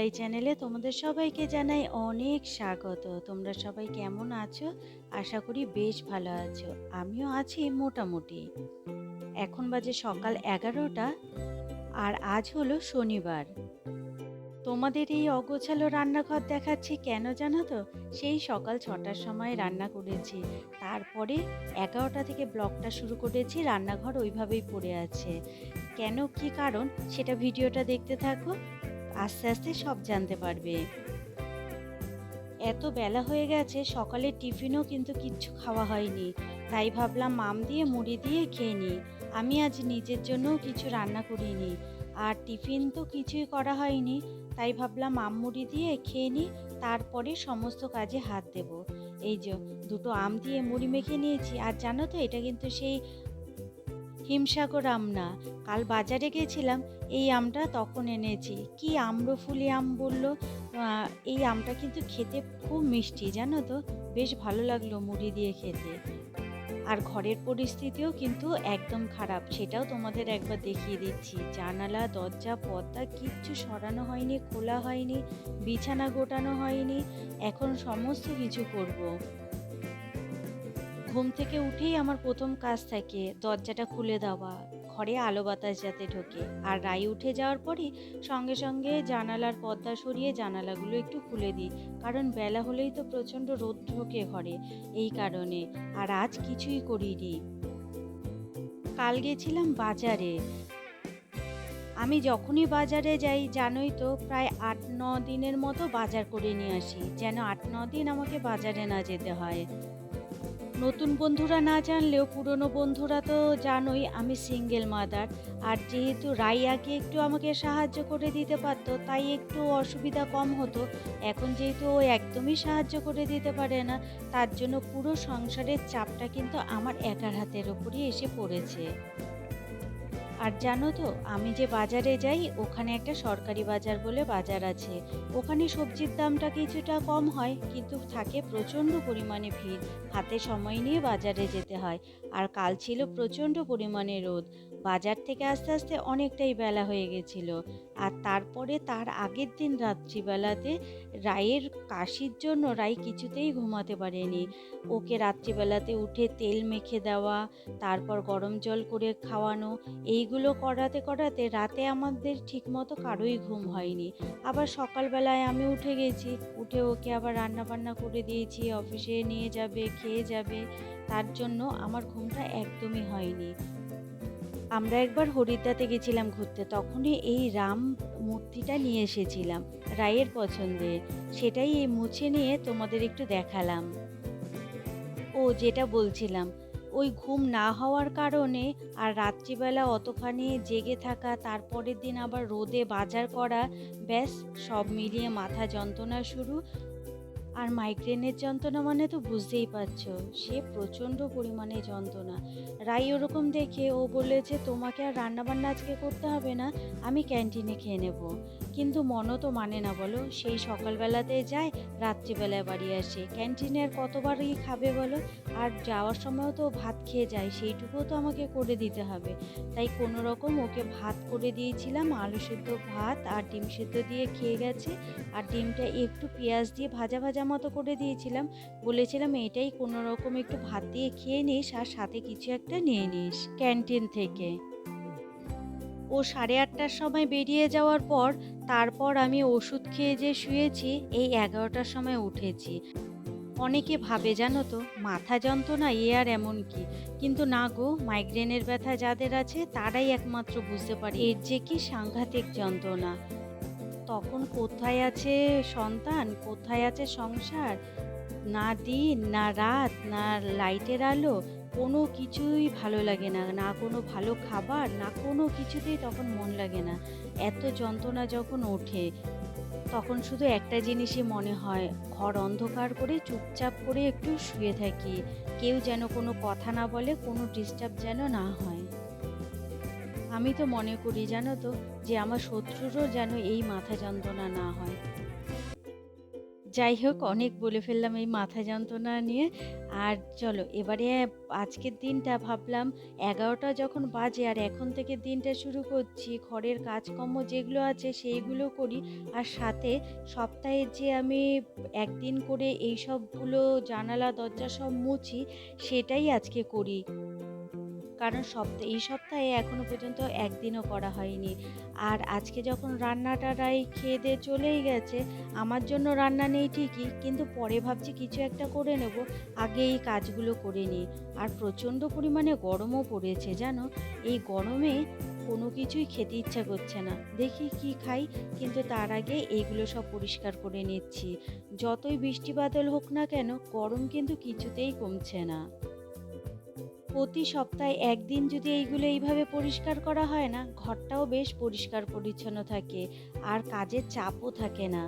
By চ্যানেলে তোমাদের সবাইকে জানাই অনেক স্বাগত। তোমরা সবাই কেমন আছো? আশা করি বেশ ভালো আছো। আমিও আছি মোটামুটি। এখন বাজে সকাল 11টা, আর আজ হলো শনিবার। তোমাদের এই অগোছালো রান্নাঘর দেখাচ্ছি কেন জানো তো? সেই সকাল 6টার সময় রান্না করেছি, তারপরে 11টা থেকে ব্লগটা শুরু করেছি। রান্নাঘর ওইভাবেই পড়ে আছে। কেন, কি কারণ, সেটা ভিডিওটা দেখতে থাকো, আস্তে আস্তে সব জানতে পারবে। এত বেলা হয়ে গেছে, সকালের টিফিনও কিন্তু কিচ্ছু খাওয়া হয়নি, তাই ভাবলাম মাম দিয়ে মুড়ি দিয়ে খেয়ে নিই। আমি আজ নিজের জন্যও কিছু রান্না করিনি, আর টিফিন তো কিছুই করা হয়নি, তাই ভাবলাম আম মুড়ি দিয়ে খেয়ে নিই, তারপরে সমস্ত কাজে হাত দেব। এই যে দুটো আম দিয়ে মুড়ি মেখে নিয়েছি। আর জানো তো, এটা কিন্তু সেই হিমসাগর আম না, কাল বাজারে গেছিলাম, এই আমটা তখন এনেছি। কি আম্রফুলি আম বললো। এই আমটা কিন্তু খেতে খুব মিষ্টি, জানো তো, বেশ ভালো লাগলো মুড়ি দিয়ে খেতে। আর ঘরের পরিস্থিতিও কিন্তু একদম খারাপ, সেটাও তোমাদের একবার দেখিয়ে দিচ্ছি। জানালা দরজা পর্দা কিচ্ছু সরানো হয়নি, খোলা হয়নি, বিছানা গোটানো হয়নি। এখন সমস্ত কিছু করব। ঘুম থেকে উঠেই আমার প্রথম কাজ থাকে দরজাটা খুলে দেওয়া, ঘরে আলো বাতাস যাতে ঢোকে। আর রাই উঠে যাওয়ার পরই সঙ্গে সঙ্গে জানালার পর্দা সরিয়ে জানালাগুলো একটু খুলে দিই, কারণ বেলা হলেই তো প্রচণ্ড রোদ ঢোকে ঘরে, এই কারণে। আর আজ কিছুই করিনি। কাল গেছিলাম বাজারে। আমি যখনই বাজারে যাই জানোই তো, প্রায় 8-9 দিনের মতো বাজার করে নিয়ে আসি, যেন 8-9 দিন আমাকে বাজারে না যেতে হয়। নতুন বন্ধুরা না জানলেও পুরনো বন্ধুরা তো জানোই আমি সিঙ্গেল মাদার। আর যেহেতু রাই আগে একটু আমাকে সাহায্য করে দিতে পারতো, তাই একটু অসুবিধা কম হতো। এখন যেহেতু ও একদমই সাহায্য করে দিতে পারে না, তার জন্য পুরো সংসারের চাপটা কিন্তু আমার একার হাতের ওপরই এসে পড়েছে। আর জানো তো, আমি যে বাজারে যাই ওখানে একটা সরকারি বাজার বলে বাজার আছে। ওখানে সবজির দামটা কিছুটা কম হয়, কিন্তু থাকে প্রচণ্ড পরিমাণে ভিড়। হাতে সময় নিয়ে বাজারে যেতে হয়। আর কাল ছিল প্রচণ্ড পরিমাণে রোদ। বাজার থেকে আস্তে আস্তে অনেকটাই বেলা হয়ে গেছিল। আর তারপরে তার আগের দিন রাত্রিবেলাতে রায়ের কাশির জন্য রাই কিছুতেই ঘুমাতে পারেনি। ওকে রাত্রিবেলাতে উঠে তেল মেখে দেওয়া, তারপর গরম জল করে খাওয়ানো, এইগুলো করাতে করাতে রাতে আমাদের ঠিকমতো কারোই ঘুম হয়নি। আবার সকালবেলায় আমি উঠে গেছি, উঠে ওকে আবার রান্না বান্না করে দিয়েছি, অফিসে নিয়ে যাবে, খেয়ে যাবে, তার জন্য আমার ঘুমটা একদমই হয়নি। আমরা একবার হরিদ্বারতে গেছিলাম ঘুরতে, তখনই এই রাম মূর্তিটা নিয়ে এসেছিলাম রায়ের পছন্দের। সেটাই এই মুছে নিয়ে তোমাদের একটু দেখালাম। ও যেটা বলছিলাম, ওই ঘুম না হওয়ার কারণে আর রাত্রিবেলা অতখানি জেগে থাকা, তারপরের দিন আবার রোদে বাজার করা, ব্যাস সব মিলিয়ে মাথা যন্ত্রণা শুরু। আর মাইগ্রেনের যন্ত্রণা মানে তো বুঝতেই পারছো, সে প্রচণ্ড পরিমাণে যন্ত্রণা। রাই ওরকম দেখে ও বলেছে তোমাকে আর রান্নাবান্না আজকে করতে হবে না, আমি ক্যান্টিনে খেয়ে নেব। কিন্তু মনও তো মানে না বলো, সেই সকালবেলাতে যায়, রাত্রিবেলায় বাড়ি আসে, ক্যান্টিনে আর কতবারই খাবে বলো। আর যাওয়ার সময়ও তো ভাত খেয়ে যায়, সেইটুকুও তো আমাকে করে দিতে হবে। তাই কোনো রকম ওকে ভাত করে দিয়েছিলাম, আলু সেদ্ধ ভাত আর ডিম সেদ্ধ দিয়ে খেয়ে গেছে। আর ডিমটা একটু পেঁয়াজ দিয়ে ভাজা ভাজা মতো করে দিয়েছিলাম, বলেছিলাম এটাই কোনো রকম একটু ভাত দিয়ে খেয়ে নিস, আর সাথে কিছু একটা নিয়ে নিস ক্যান্টিন থেকে। ও 8:30টার সময় বেরিয়ে যাওয়ার পর তারপর আমি ওষুধ খেয়ে যে শুয়েছি, এই 11টার সময় উঠেছি। অনেকে ভাবে জানো তো, মাথা যন্ত্রণা এ আর এমন কি, কিন্তু না গো, মাইগ্রেনের ব্যথা যাদের আছে তারাই একমাত্র বুঝতে পারে এর যে কি সাংঘাতিক যন্ত্রণা। তখন কোথায় আছে সন্তান, কোথায় আছে সংসার, না দিন না রাত না লাইটের আলো, কোনো কিছুই ভালো লাগে না, না কোনো ভালো খাবার, না কোনো কিছুতেই তখন মন লাগে না। এত যন্ত্রণা যখন ওঠে, তখন শুধু একটা জিনিসই মনে হয়, ঘর অন্ধকার করে চুপচাপ করে একটু শুয়ে থাকি, কেউ যেন কোনো কথা না বলে, কোনো ডিস্টার্ব যেন না হয়। আমি তো মনে করি জানো তো, যে আমার শত্রুরও যেন এই মাথা যন্ত্রণা না হয়। যাই হোক, অনেক বলে ফেললাম এই মাথা যন্ত্রণা নিয়ে। আর চলো এবারে আজকের দিনটা ভাবলাম ১১টা যখন বাজে আর এখন থেকে দিনটা শুরু করছি, ঘরের কাজকর্ম যেগুলো আছে সেইগুলো করি। আর সাথে সপ্তাহে যে আমি একদিন করে এই সবগুলো জানালা দরজা সব মুছি, সেটাই আজকে করি। কারণ এই সপ্তাহে এখনো পর্যন্ত একদিনও করা হয়নি। আর আজকে যখন রান্নাটারাই খেয়ে দিয়ে চলেই গেছে, আমার জন্য রান্না নেই ঠিকই, কিন্তু পরে ভাবছি কিছু একটা করে নেব, আগে এই কাজগুলো করে নিই। আর প্রচণ্ড পরিমাণে গরমও পড়েছে জানো, এই গরমে কোনো কিছুই খেতে ইচ্ছা করছে না, দেখি কি খাই। কিন্তু তার আগে এইগুলো সব পরিষ্কার করে নিচ্ছি। যতই বৃষ্টি বাদল হোক না কেন, গরম কিন্তু কিছুতেই কমছে না। প্রতি সপ্তাহে একদিন যদি এইগুলো এইভাবে পরিষ্কার করা হয় না, ঘরটাও বেশ পরিষ্কার পরিচ্ছন্ন থাকে আর কাজের চাপও থাকে না।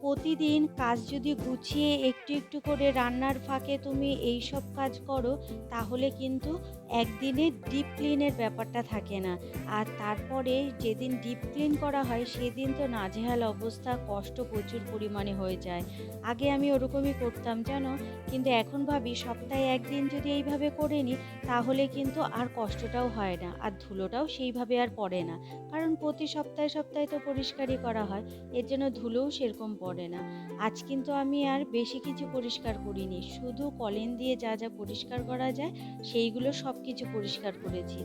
প্রতিদিন কাজ যদি গুছিয়ে একটু একটু করে রান্নার ফাঁকে তুমি এই সব কাজ করো, তাহলে কিন্তু একদিনে ডিপ ক্লিনের ব্যাপারটা থাকে না। আর তারপরে যেদিন ডিপ ক্লিন করা হয় সেদিন তো নাজেহাল অবস্থা, কষ্ট প্রচুর পরিমাণে হয়ে যায়। আগে আমি ওরকমই করতাম জানো, কিন্তু এখন ভাবি সপ্তাহে একদিন যদি এইভাবে করে নিই, তাহলে কিন্তু আর কষ্টটাও হয় না, আর ধুলোটাও সেইভাবে আর পড়ে না। কারণ প্রতি সপ্তাহে সপ্তাহে তো পরিষ্কারই করা হয়, এর জন্য ধুলোও সেরকম পড়ে না। আজ কিন্তু আমি আর বেশি কিছু পরিষ্কার করিনি, শুধু কলিন দিয়ে যা যা পরিষ্কার করা যায় সেইগুলো সব কিছু পরিষ্কার করেছি।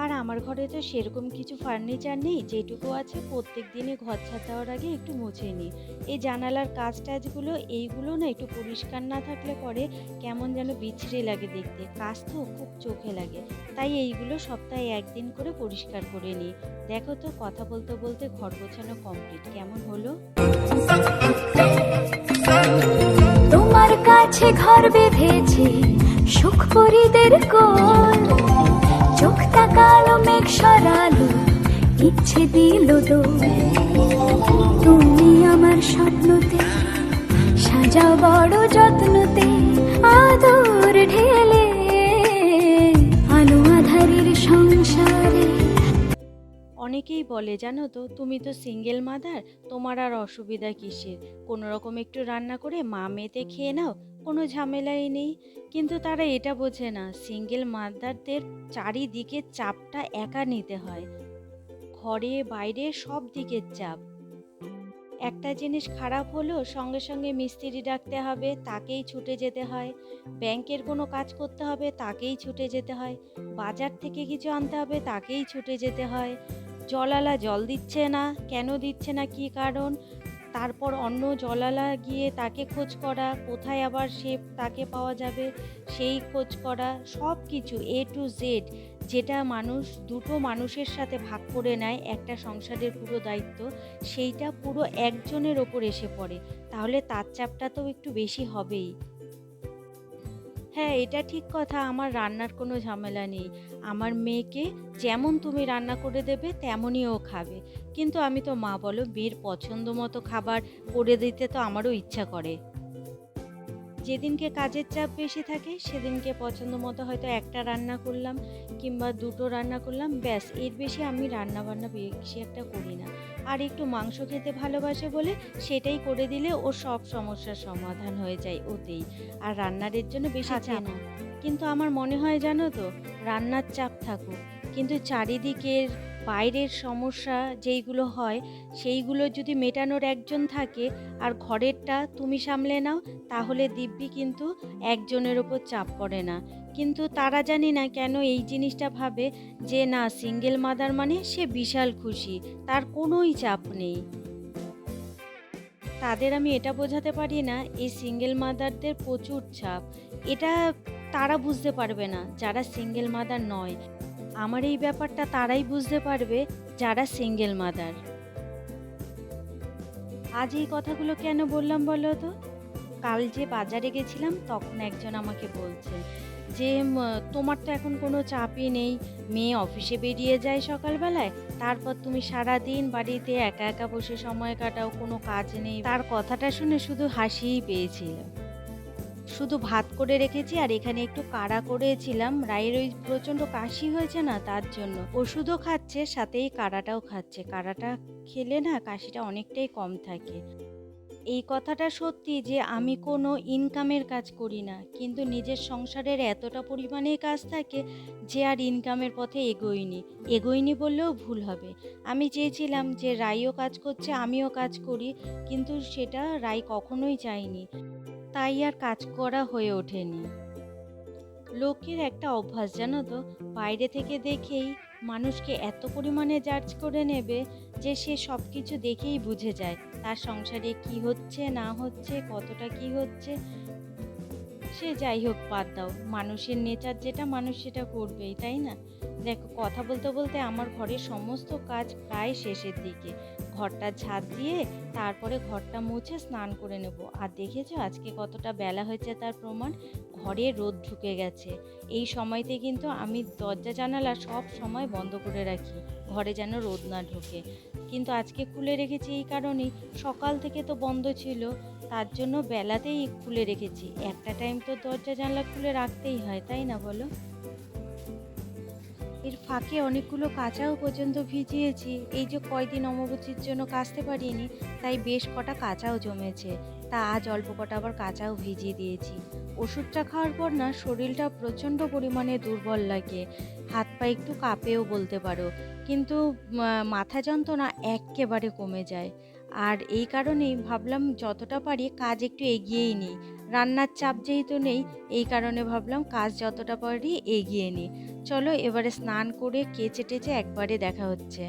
আর আমার ঘরে তো সেরকম কিছু ফার্নিচার নেই, যেটুকু আছে প্রত্যেক দিনে ঘর ছাড় দেওয়ার আগে একটু মুছে নিই। এই জানালার কাজ টাজগুলো এইগুলো না একটু পরিষ্কার না থাকলে পরে কেমন যেন বিচ্ছিরি লাগে দেখতে, কাজ তো খুব চোখে লাগে। তাই এইগুলো সপ্তাহে একদিন করে পরিষ্কার করে নিই। দেখো তো, কথা বলতে বলতে ঘর গোছানো কমপ্লিট, কেমন হলো? তোমার কাছে ঘর বেঁধেছে সুখ পরিদের কোল, চোখ তাকালো মেঘ সরালো, ইচ্ছে দিল দোল। তুমি আমার স্বপ্নতে সাজাও বড় যত্নতে, আদর ঢেলে আলো আধারের সংসারে। অনেকেই বলে জানো তো, তুমি তো সিঙ্গেল মাদার, তোমার আর অসুবিধা কিসের, কোনো রকম একটু রান্না করে মা মেতে খেয়ে নাও, কোনো ঝামেলাই নেই। কিন্তু তারা এটা বোঝে না, সিঙ্গেল মাদারদের চারিদিকে চাপটা একা নিতে হয়, ঘরে বাইরে সব দিকের চাপ। একটা জিনিস খারাপ হলো সঙ্গে সঙ্গে মিস্ত্রি ডাকতে হবে, তাকেই ছুটে যেতে হয়। ব্যাংকের কোনো কাজ করতে হবে, তাকেই ছুটে যেতে হয়। বাজার থেকে কিছু আনতে হবে, তাকেই ছুটে যেতে হয়। জলওয়ালা জল দিচ্ছে না, কেন দিচ্ছে না, কী কারণ, তারপর অন্য জলওয়ালা গিয়ে তাকে খোঁজ করা, কোথায় আবার তাকে পাওয়া যাবে সেই খোঁজ করা, সব কিছু A to Z, যেটা দুটো মানুষের সাথে ভাগ করে নেয় একটা সংসারের পুরো দায়িত্ব, সেইটা পুরো একজনের ওপর এসে পড়ে। তাহলে তার চাপটা তো একটু বেশি হবেই। হ্যাঁ, এটা ঠিক কথা, আমার রান্নার কোনো ঝামেলা নেই। আমার মেয়েকে যেমন তুমি রান্না করে দেবে তেমনই ও খাবে। কিন্তু আমি তো মা, বলো, মেয়ের পছন্দ মতো খাবার করে দিতে তো আমারও ইচ্ছা করে। যেদিনকে কাজের চাপ বেশি থাকে সেদিনকে পছন্দ মতো হয়তো একটা রান্না করলাম কিংবা দুটো রান্না করলাম, ব্যাস, এর বেশি আমি রান্না বান্না বেশি একটা করি না। আর একটু মাংস খেতে ভালোবাসে বলে সেটাই করে দিলে ওর সব সমস্যার সমাধান হয়ে যায় ওতেই। আর রান্নার জন্য বেশি চাপ না। কিন্তু আমার মনে হয় জানো তো, রান্নার চাপ থাকুক, কিন্তু চারিদিকের বাইরের সমস্যা যেইগুলো হয় সেইগুলো যদি মেটানোর একজন থাকে আর ঘরেরটা তুমি সামলে নাও, তাহলে দিব্যি কিন্তু একজনের ওপর চাপ পড়ে না। কিন্তু তারা জানি না কেন এই জিনিসটা ভাবে যে না, সিঙ্গেল মাদার মানে সে বিশাল খুশি, তার কোনোই চাপ নেই। তাদের আমি এটা বোঝাতে পারি না এই সিঙ্গেল মাদারদের প্রচুর চাপ, এটা তারা বুঝতে পারবে না যারা সিঙ্গেল মাদার নয়। আমার এই ব্যাপারটা তারাই বুঝতে পারবে যারা সিঙ্গেল মাদার। আজ এই কথাগুলো কেন বললাম বলো তো? কাল যে বাজারে গেছিলাম তখন একজন আমাকে বলছে যে তোমার তো এখন কোনো চাপই নেই, মেয়ে অফিসে বেরিয়ে যায় সকালবেলায়, তারপর তুমি সারা দিন বাড়িতে একা একা বসে সময় কাটাও, কোনো কাজ নেই। তার কথাটা শুনে শুধু হাসিই পেয়েছিল। শুধু ভাত করে রেখেছি আর এখানে একটু কাড়া করেছিলাম, রায়ের ওই প্রচণ্ড কাশি হয়েছে না, তার জন্য ওষুধও খাচ্ছে সাথেই কাড়াটাও খাচ্ছে। কাড়াটা খেলে না কাশিটা অনেকটাই কম থাকে। এই কথাটা সত্যি যে আমি কোনো ইনকামের কাজ করি না, কিন্তু নিজের সংসারের এতটা পরিমাণে কাজ থাকে যে আর ইনকামের পথে এগোইনি বললেও ভুল হবে। আমি চেয়েছিলাম যে রাইও কাজ করছে, আমিও কাজ করি, কিন্তু সেটা রাই কখনোই চায়নি, তাই আর কাজ করা হয়ে ওঠেনি। লোকের একটা অভ্যাস জানো তো, বাইরে থেকে দেখেই মানুষকে এত পরিমাণে জাজ করে নেবে যে সে সব কিছু দেখেই বুঝে যায় তার সংসারে কি হচ্ছে না হচ্ছে, কতটা কি হচ্ছে। সে যাই হোক, বাদ দাও, মানুষের নেচার যেটা মানুষ সেটা করবেই, তাই না? দেখো, কথা বলতে বলতে আমার ঘরের সমস্ত কাজ প্রায় শেষের দিকে। ঘরটা ঝাঁট দিয়ে তারপরে ঘরটা মুছে স্নান করে নেব। আর দেখেছো আজকে কতটা বেলা হয়েছে তার প্রমাণ, ঘরে রোদ ঢুকে গেছে। এই সময়তে কিন্তু আমি দরজা জানালা সব সময় বন্ধ করে রাখি, ঘরে যেন রোদ না ঢোকে। কিন্তু আজকে খুলে রেখেছি এই কারণেই, সকাল থেকে তো বন্ধ ছিল, তার জন্য বেলাতেই খুলে রেখেছি। একটা টাইম তো দরজা জানলা খুলে রাখতেই হয়, তাই না বলো? এর ফাঁকে অনেকগুলো কাঁচাও পর্যন্ত ভিজিয়েছি। এই যে কয়দিন অমাবস্যার জন্য কাচতে পারিনি, তাই বেশ কটা কাঁচাও জমেছে। তা আজ অল্প কটা আবার কাঁচাও ভিজিয়ে দিয়েছি। ওষুধটা খাওয়ার পর না শরীরটা প্রচণ্ড পরিমাণে দুর্বল লাগে, হাত পা একটু কাঁপেও বলতে পারো, কিন্তু মাথা যন্ত্রণা এক্কেবারে কমে যায়। আর এই কারণেই ভাবলাম যতটা পারি কাজ একটু এগিয়েই নিই। রান্নার চাপ যেহেতু নেই, এই কারণে ভাবলাম কাজ যতটা পারি এগিয়ে নিই। চলো এবারে স্নান করে কেচে টেচে একবারে দেখা হচ্ছে।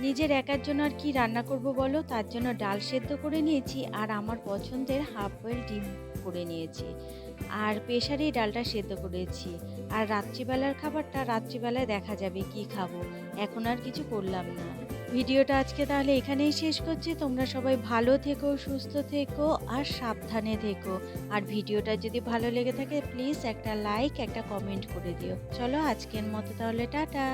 নিজের একার জন্য আর কি রান্না করব বলো, তার জন্য ডাল সেদ্ধ করে নিয়েছি আর আমার পছন্দের হাফ বয়েল ডিম করে নিয়েছি, আর প্রেসারেই ডালটা সেদ্ধ করেছি। আর রাত্রিবেলার খাবারটা রাত্রিবেলায় দেখা যাবে কি খাবো, এখন আর কিছু করলাম না। ভিডিওটা আজকে তাহলে এখানেই শেষ করছি। তোমরা সবাই ভালো থেকো, সুস্থ থেকো আর সাবধানে থেকো। আর ভিডিওটা যদি ভালো লেগে থাকে প্লিজ একটা লাইক একটা কমেন্ট করে দিও। চলো আজকের মতো তাহলে টাটা।